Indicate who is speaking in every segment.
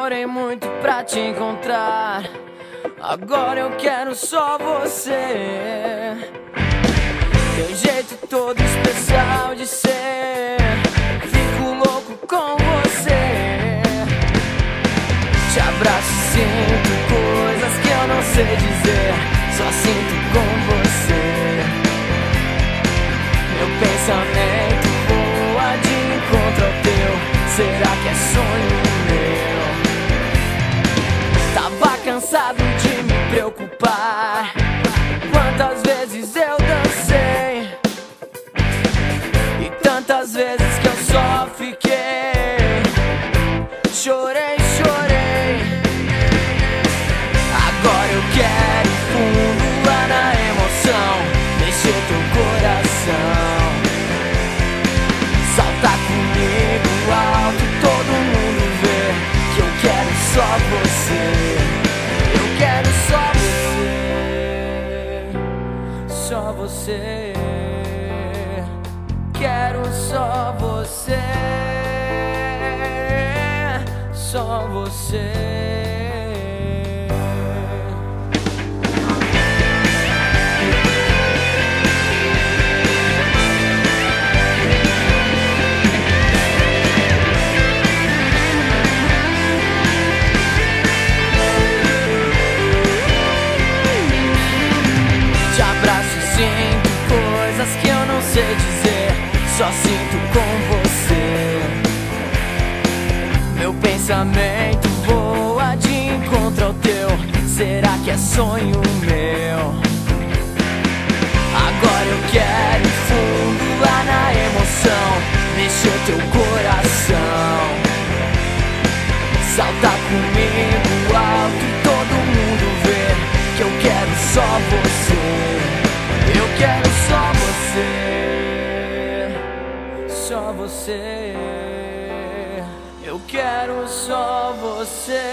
Speaker 1: demorei muito pra te encontrar. Agora eu quero só você. Teu jeito todo especial de ser, fico louco com você. Te abraço e sinto coisas que eu não sei dizer, só sinto com você. Meu pensamento voa de encontro ao teu. Será que é sonho meu? Tava cansado de me preocupar. Quantas vezes eu dancei e tantas vezes que eu só fiquei. Chorei, chorei. Agora eu quero fundo lá na emoção, mexer teu coração. Salta comigo alto, todo mundo vê que eu quero só você. Eu quero só você, só você. Quero só você, só você. Te abraço e sinto coisas que eu não sei dizer, só sinto com você. Meu pensamento voa de encontro ao teu. Será que é sonho meu? Agora eu quero fundo lá na emoção, mexer teu coração. Salta comigo alto e todo mundo vê que eu quero só você. Eu quero só você, só você. Eu quero só você,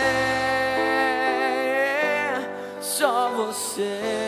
Speaker 1: só você.